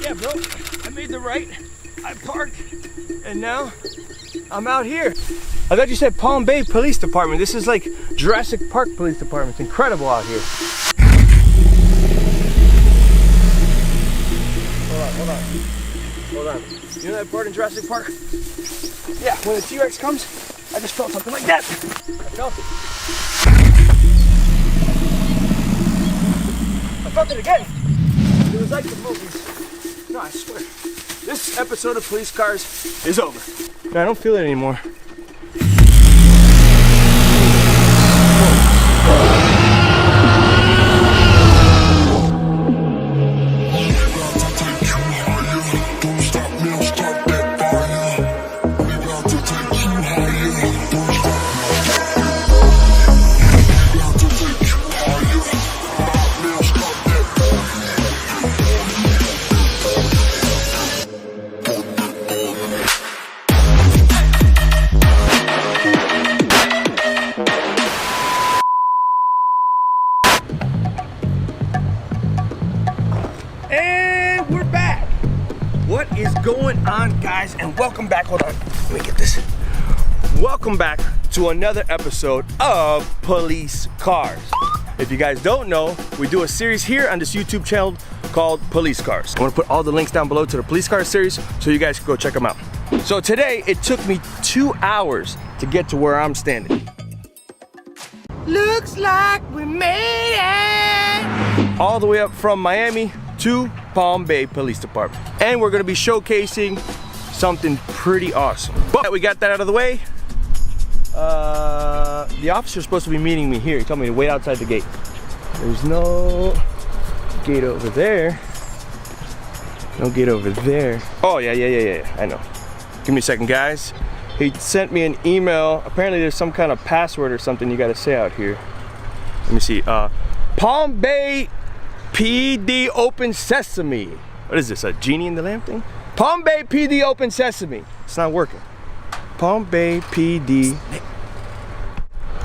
Yeah, bro, I made the right, I parked, and now I'm out here. I thought you said Palm Bay Police Department. This is like Jurassic Park Police Department. It's incredible out here. Hold on. You know that part in Jurassic Park? Yeah, when the T-Rex comes, I just felt something like that. I felt it. I felt it again. It was like the movies. No, I swear. This episode of Police Cars is over. No, I don't feel it anymore. And we're back. What is going on, guys? And welcome back. Hold on, let me get this. Welcome back to another episode of Police Cars. If you guys don't know, we do a series here on this YouTube channel called Police Cars. I'm gonna put all the links down below to the Police Cars series so you guys can go check them out. So today, it took me 2 hours to get to where I'm standing. Looks like we made it! All the way up from Miami to Palm Bay Police Department. And we're gonna be showcasing something pretty awesome. But we got that out of the way. The officer's supposed to be meeting me here. He told me to wait outside the gate. There's no gate over there. No gate over there. Oh, yeah, I know. Give me a second, guys. He sent me an email. Apparently there's some kind of password or something you gotta say out here. Let me see. Palm Bay PD Open Sesame. What is this, a genie in the lamp thing? Palm Bay PD Open Sesame. It's not working. Palm Bay PD.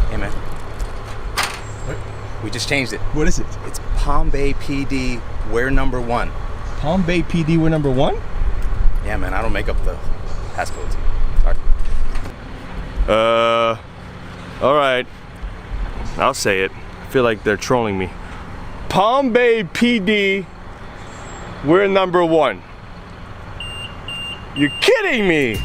Hey man. What? We just changed it. What is it? It's Palm Bay PD, we're number 1. Palm Bay PD, we're number 1? Yeah man, I don't make up the passcodes. Sorry. All right. I'll say it. I feel like they're trolling me. Palm Bay PD, we're number 1. You're kidding me!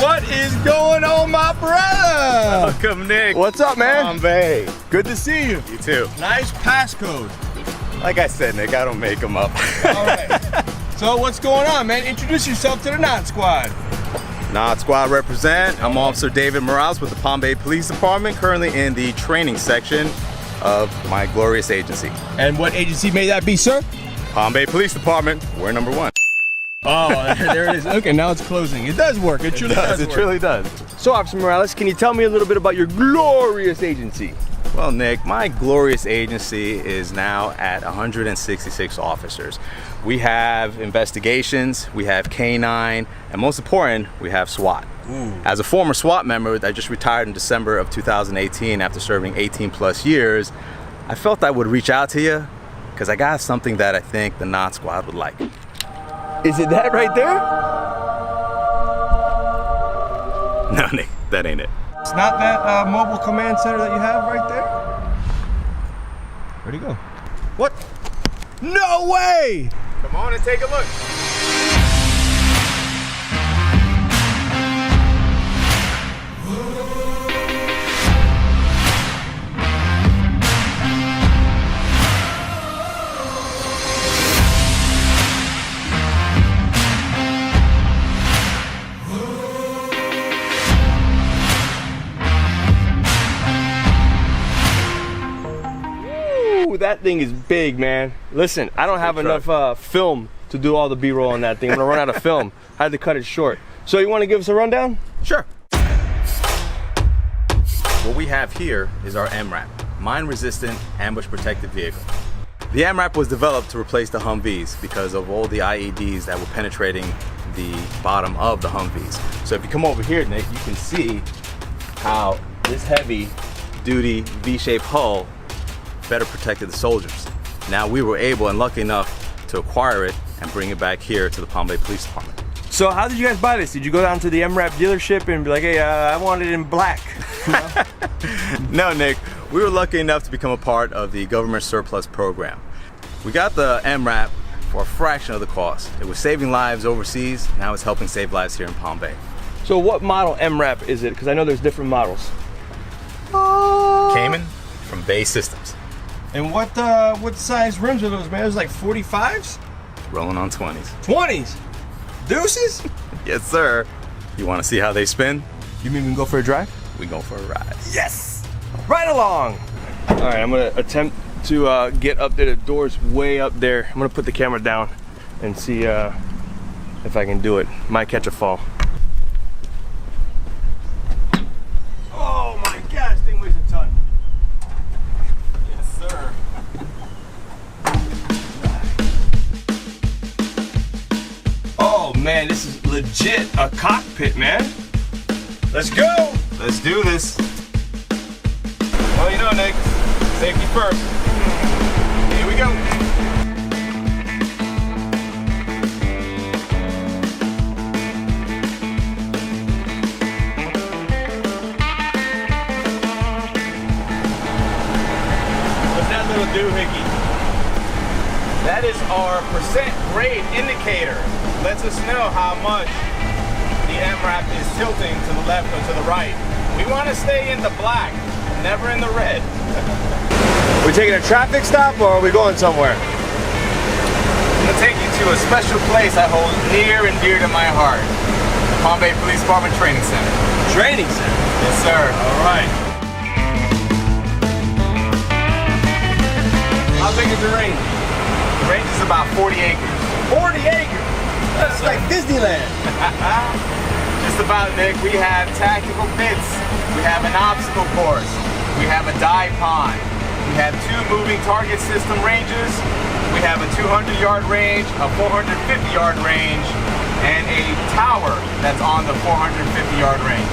What is going on, my brother? Welcome, Nick. What's up, man? Palm Bay. Good to see you. You too. Nice passcode. Like I said, Nick, I don't make them up. All right. So what's going on, man? Introduce yourself to the NOT Squad. NOT Squad represent. I'm Officer David Morales with the Palm Bay Police Department, currently in the training section of my glorious agency. And what agency may that be, sir? Palm Bay Police Department, we're number 1. Oh, there it is. Okay, now it's closing. It does work. It truly does. It truly does. So, Officer Morales, can you tell me a little bit about your glorious agency? Well, Nick, my glorious agency is now at 166 officers. We have investigations, we have K9, and most important, we have SWAT. Ooh. As a former SWAT member that just retired in December of 2018 after serving 18 plus years, I felt I would reach out to you because I got something that I think the NOT Squad would like. Is it that right there? No, Nick, that ain't it. It's not that mobile command center that you have right there? Where'd he go? What? No way! Come on and take a look. That thing is big, man. Listen, I don't have enough film to do all the B-roll on that thing. I'm gonna run out of film. I had to cut it short. So you want to give us a rundown? Sure. What we have here is our MRAP, Mine-Resistant Ambush Protected Vehicle. The MRAP was developed to replace the Humvees because of all the IEDs that were penetrating the bottom of the Humvees. So if you come over here, Nick, you can see how this heavy-duty V-shaped hull better protected the soldiers. Now we were able and lucky enough to acquire it and bring it back here to the Palm Bay Police Department. So how did you guys buy this? Did you go down to the MRAP dealership and be like, hey, I want it in black? No, Nick, we were lucky enough to become a part of the government surplus program. We got the MRAP for a fraction of the cost. It was saving lives overseas, now it's helping save lives here in Palm Bay. So what model MRAP is it? Because I know there's different models. Cayman from Bay Systems. And what size rims are those, man? Those like 45s? Rolling on 20s. 20s? Deuces? Yes, sir. You want to see how they spin? You mean we can go for a drive? We go for a ride. Yes! Right along! All right, I'm gonna attempt to get up there. The door's way up there. I'm gonna put the camera down and see if I can do it. Might catch a fall. Oh my gosh, this thing weighs a ton. Yes, sir. Oh man, this is legit a cockpit, man. Let's go. Let's do this. Well, you know, Nick, safety first. Here we go. What's that little doohickey? That is our percent grade indicator. Lets us know how much the MRAP is tilting to the left or to the right. We want to stay in the black, never in the red. We're taking a traffic stop or are we going somewhere? I'm gonna take you to a special place I hold near and dear to my heart. The Palm Bay Police Department Training Center. Training center? Yes, sir. All right. How big is the range? The range is about 40 acres. 40 acres? That's like Disneyland. Just about, Nick. We have tactical pits. We have an obstacle course. We have a dive pond. We have 2 moving target system ranges. We have a 200-yard range, a 450-yard range, and a tower that's on the 450-yard range.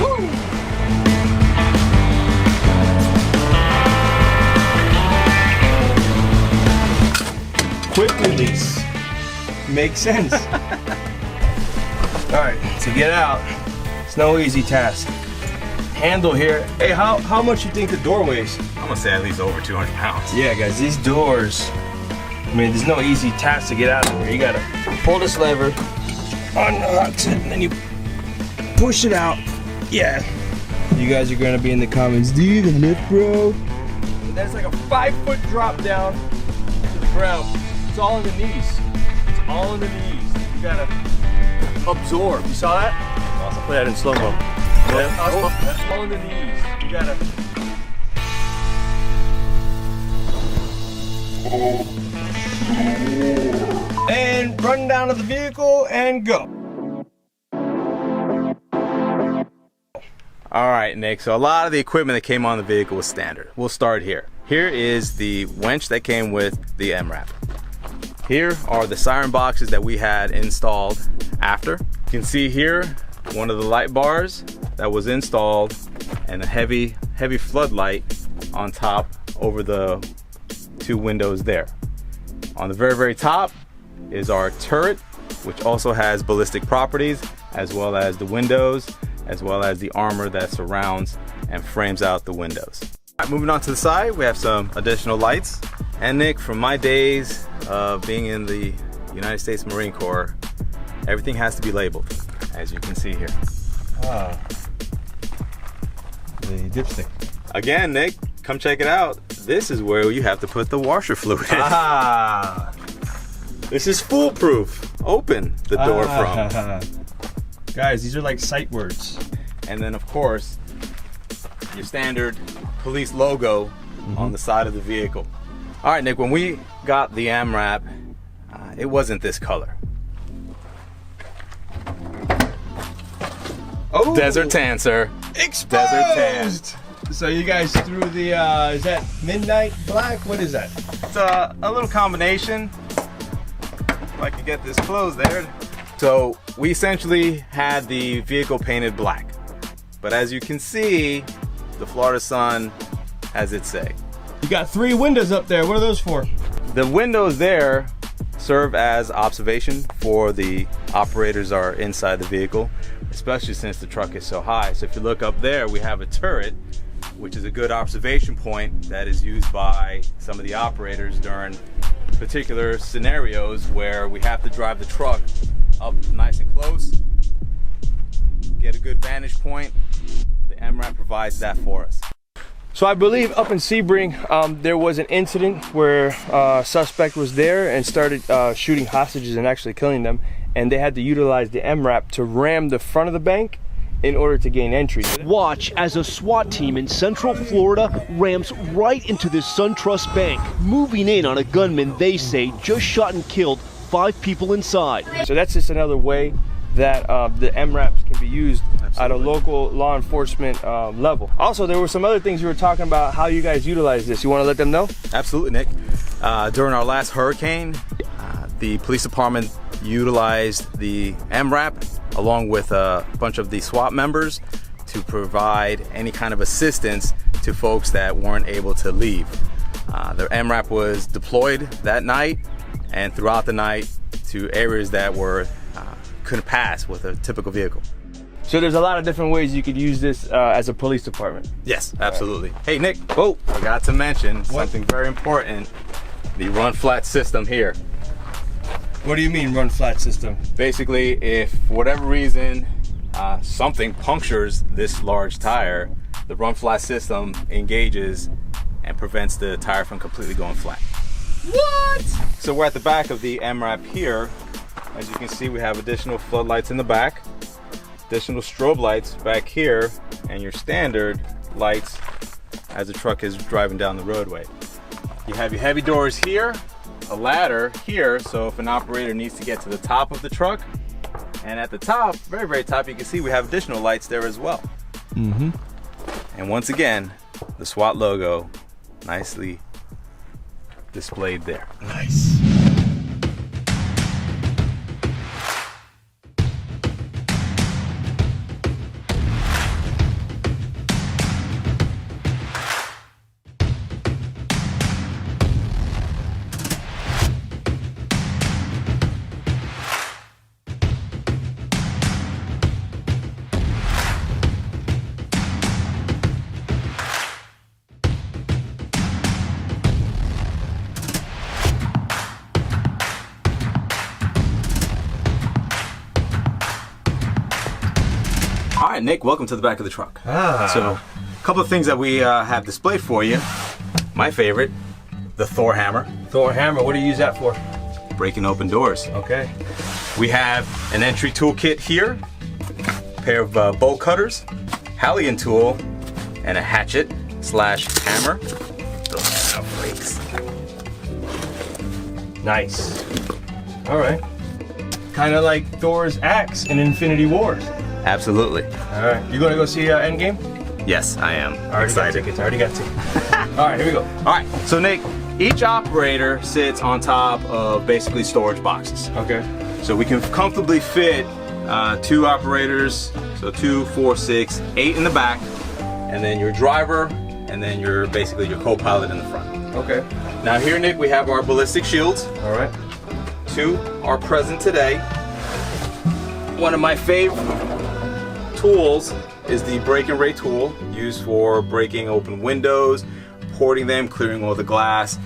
Woo! Quick release. Makes sense. All right, to get out, it's no easy task. Handle here. Hey, how much you think the door weighs? I'm gonna say at least over 200 pounds. Yeah, guys, these doors, I mean, there's no easy task to get out of here. You gotta pull this lever, unlocks it, and then you push it out. Yeah. You guys are gonna be in the comments, do you even lift, bro? But there's like a 5-foot drop down to the ground. It's all in the knees. It's all in the knees. You gotta absorb. You saw that? I'll put that in slow-mo. Yeah. All in the knees. You gotta. And run down to the vehicle and go. All right, Nick, so a lot of the equipment that came on the vehicle was standard. We'll start here. Here is the winch that came with the MRAP. Here are the siren boxes that we had installed after. You can see here one of the light bars that was installed and a heavy floodlight on top over the 2 windows there. On the very top is our turret, which also has ballistic properties, as well as the windows, as well as the armor that surrounds and frames out the windows. All right, moving on to the side, we have some additional lights. And Nick, from my days of being in the United States Marine Corps, everything has to be labeled, as you can see here. Ah, the dipstick. Again, Nick, come check it out. This is where you have to put the washer fluid in. Ah, this is foolproof. Open the door from. Guys, these are like sight words. And then of course, your standard police logo on the side of the vehicle. All right, Nick, when we got the MRAP, it wasn't this color. Oh, Desert tan, sir. Exposed! Desert tan. So you guys threw the, is that midnight black? What is that? It's a little combination. If I could get this closed there. So we essentially had the vehicle painted black. But as you can see, the Florida sun has its say. You got 3 windows up there. What are those for? The windows there serve as observation for the operators are inside the vehicle, especially since the truck is so high. So if you look up there, we have a turret, which is a good observation point that is used by some of the operators during particular scenarios where we have to drive the truck up nice and close, get a good vantage point. The MRAP provides that for us. So I believe up in Sebring, there was an incident where a suspect was there and started shooting hostages and actually killing them, and they had to utilize the MRAP to ram the front of the bank in order to gain entry. Watch as a SWAT team in Central Florida rams right into this SunTrust bank, moving in on a gunman they say just shot and killed 5 people inside. So that's just another way that the MRAPs can be used at a local law enforcement level. Also, there were some other things you were talking about, how you guys utilize this. You want to let them know? Absolutely, Nick. During our last hurricane, the police department utilized the MRAP along with a bunch of the SWAT members to provide any kind of assistance to folks that weren't able to leave. The MRAP was deployed that night and throughout the night to areas that were couldn't pass with a typical vehicle. So there's a lot of different ways you could use this as a police department. Yes, absolutely. Right. Hey Nick, forgot to mention something very important, the run flat system here. What do you mean run flat system? Basically, if for whatever reason something punctures this large tire, the run flat system engages and prevents the tire from completely going flat. What? So we're at the back of the MRAP here. As you can see, we have additional floodlights in the back, additional strobe lights back here, and your standard lights as the truck is driving down the roadway. You have your heavy doors here, a ladder here, so if an operator needs to get to the top of the truck, and at the top, very, very top, you can see we have additional lights there as well. Mm-hmm. And once again, the SWAT logo nicely displayed there. Nice. All right, Nick, welcome to the back of the truck. So, a couple of things that we have displayed for you. My favorite, the Thor hammer. Thor hammer, what do you use that for? Breaking open doors. Okay. We have an entry toolkit here, a pair of bolt cutters, Halligan tool, and a hatchet / hammer. Those are flakes. Nice. All right. Kind of like Thor's axe in Infinity Wars. Absolutely. All right. You gonna go see Endgame? Yes, I am. Already got tickets. Already got tickets. All right, here we go. All right. So Nick, each operator sits on top of basically storage boxes. Okay. So we can comfortably fit 2 operators. So 2, 4, 6, 8 in the back, and then your driver, and then your basically your co-pilot in the front. Okay. Now here, Nick, we have our ballistic shields. All right. 2 are present today. One of my favorite tools is the break and ray tool, used for breaking open windows, porting them, clearing all the glass.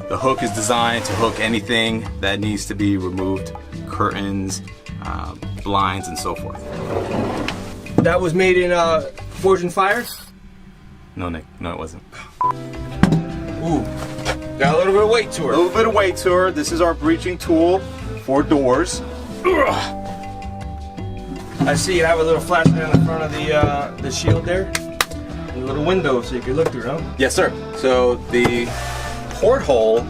The hook is designed to hook anything that needs to be removed, curtains, blinds, and so forth. That was made in Forged in Fire? No, Nick, no, it wasn't. Ooh, got a little bit of weight to her. A little bit of weight to her. This is our breaching tool for doors. Ugh. I see you have a little flashlight on the front of the shield there. And a little window so you can look through, huh? Yes, sir. So the porthole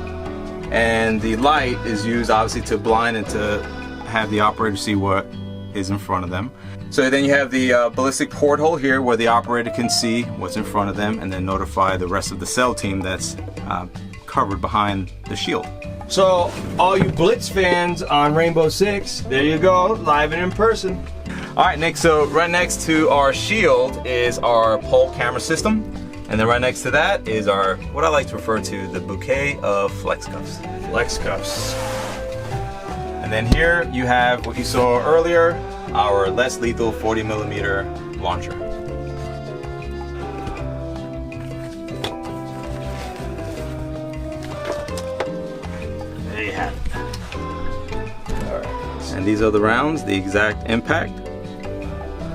and the light is used obviously to blind and to have the operator see what is in front of them. So then you have the ballistic porthole here where the operator can see what's in front of them and then notify the rest of the cell team that's covered behind the shield. So all you Blitz fans on Rainbow Six, there you go, live and in person. All right, Nick, so right next to our shield is our pole camera system. And then right next to that is our, what I like to refer to, the bouquet of flex cuffs. Flex cuffs. And then here you have what you saw earlier, our less lethal 40mm launcher. There you have it. And these are the rounds, the exact impact.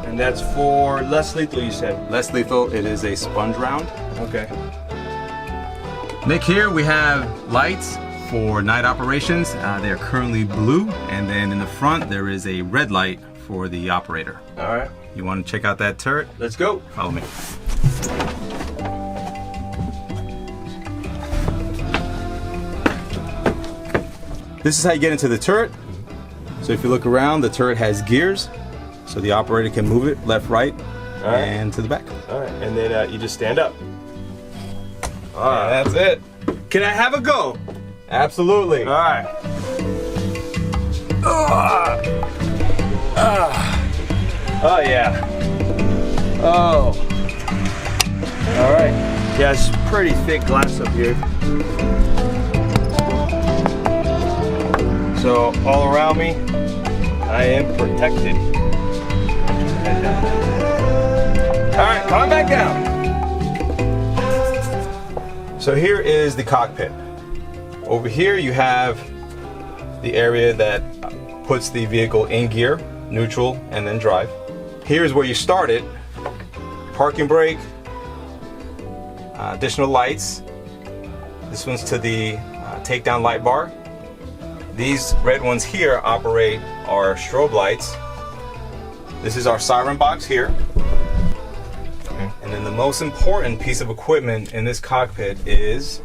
And that's for less lethal, you said? Less lethal, it is a sponge round. Okay. Nick, here we have lights for night operations. They are currently blue, and then in the front there is a red light for the operator. All right. You want to check out that turret? Let's go. Follow me. This is how you get into the turret. So if you look around, the turret has gears, so the operator can move it left, right, and to the back. All right, and then you just stand up. All right, that's it. Can I have a go? Absolutely. All right. Oh yeah. Oh. All right. Yeah, it's pretty thick glass up here. So all around me, I am protected. All right, coming back down. So here is the cockpit. Over here you have the area that puts the vehicle in gear, neutral, and then drive. Here's where you start it. Parking brake, additional lights. This one's to the takedown light bar. These red ones here operate our strobe lights. This is our siren box here. And then the most important piece of equipment in this cockpit is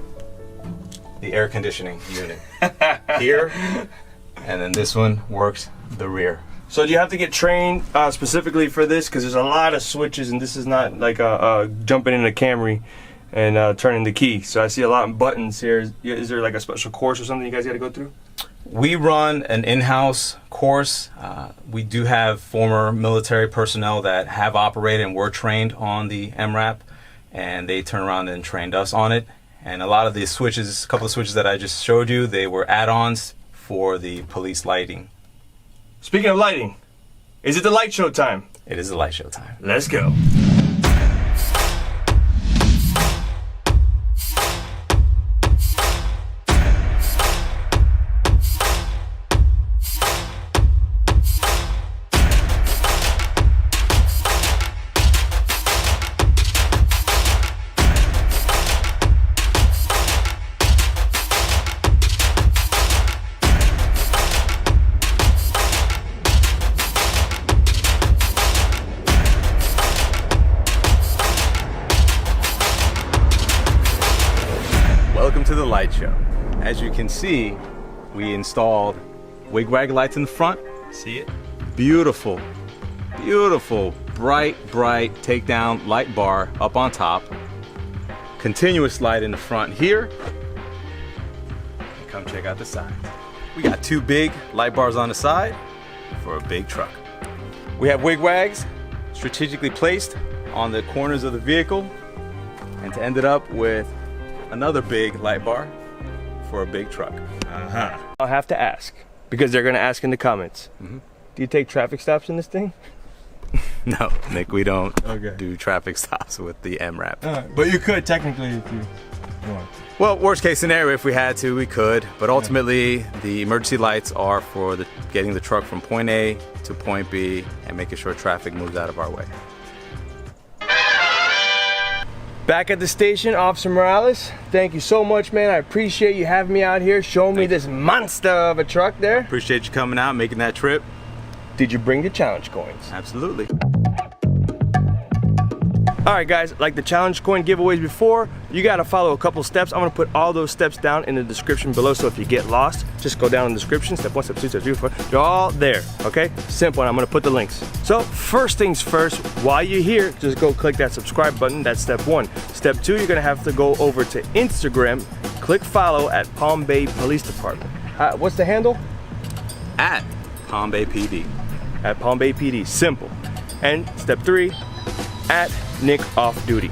the air conditioning unit. Here, and then this one works the rear. So do you have to get trained specifically for this? Because there's a lot of switches, and this is not like jumping in a Camry and turning the key. So I see a lot of buttons here. Is there like a special course or something you guys got to go through? We run an in-house course. We do have former military personnel that have operated and were trained on the MRAP, and they turned around and trained us on it. And a lot of the switches, a couple of switches that I just showed you, they were add-ons for the police lighting. Speaking of lighting, is it the light show time? It is the light show time. Let's go. Welcome to the light show. As you can see, we installed wigwag lights in the front. See it? Beautiful, beautiful, bright takedown light bar up on top. Continuous light in the front here. And come check out the sides. We got two big light bars on the side for a big truck. We have wigwags strategically placed on the corners of the vehicle, and to end it up with another big light bar for a big truck. I'll have to ask, because they're going to ask in the comments. Do you take traffic stops in this thing? No, Nick, we don't do traffic stops with the MRAP. But you could technically if you want. Well, worst case scenario, if we had to, we could. But ultimately, the emergency lights are for getting the truck from point A to point B and making sure traffic moves out of our way. Back at the station, Officer Morales, thank you so much, man. I appreciate you having me out here, showing me this monster of a truck there. Appreciate you coming out, making that trip. Did you bring the challenge coins? Absolutely. All right, guys, like the challenge coin giveaways before, you gotta follow a couple steps. I'm gonna put all those steps down in the description below, so if you get lost, just go down in the description, step 1, step 2, step 3, 4, they're all there, okay? Simple, and I'm gonna put the links. So first things first, while you're here, just go click that subscribe button, that's step 1. Step 2, you're gonna have to go over to Instagram, click follow at Palm Bay Police Department. What's the handle? At Palm Bay PD. At Palm Bay PD, simple. And step 3, at Nick Off Duty.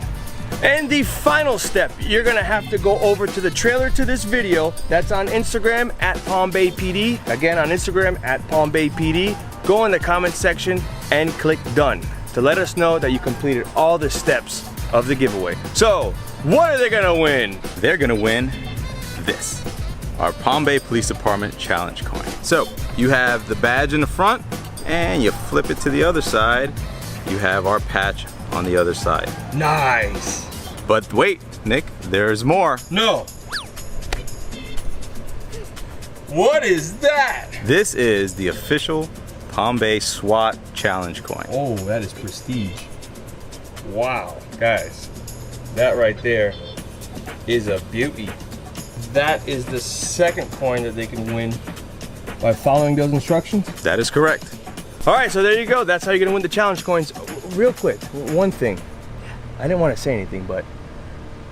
And the final step, you're gonna have to go over to the trailer to this video. That's on Instagram at Palm Bay PD. Again, on Instagram at Palm Bay PD. Go in the comment section and click done to let us know that you completed all the steps of the giveaway. So, what are they gonna win? They're gonna win this, our Palm Bay Police Department Challenge coin. So, you have the badge in the front, and you flip it to the other side. You have our patch on the other side. Nice. But wait, Nick, there's more. No. What is that? This is the official Palm Bay SWAT Challenge coin. Oh, that is prestige. Wow, guys, that right there is a beauty. That is the second coin that they can win by following those instructions. That is correct. All right, so there you go. That's how you're gonna win the challenge coins. Real quick, one thing. I didn't want to say anything, but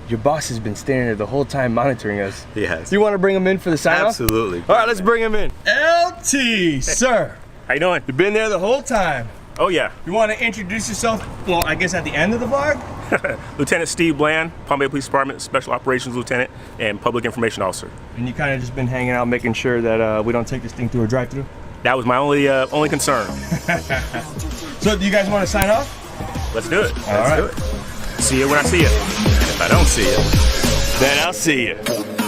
your boss has been standing there the whole time monitoring us. He has. You want to bring him in for the sign-off? Absolutely. All right, let's bring him in. LT, sir. How you doing? You've been there the whole time. Oh yeah. You want to introduce yourself, well, I guess at the end of the vlog? Lieutenant Steve Bland, Palm Bay Police Department, Special Operations Lieutenant and Public Information Officer. And you kind of just been hanging out making sure that we don't take this thing through a drive-through? That was my only concern. So do you guys want to sign off? Let's do it. All right. Do it. See you when I see you. If I don't see you, Then I'll see you.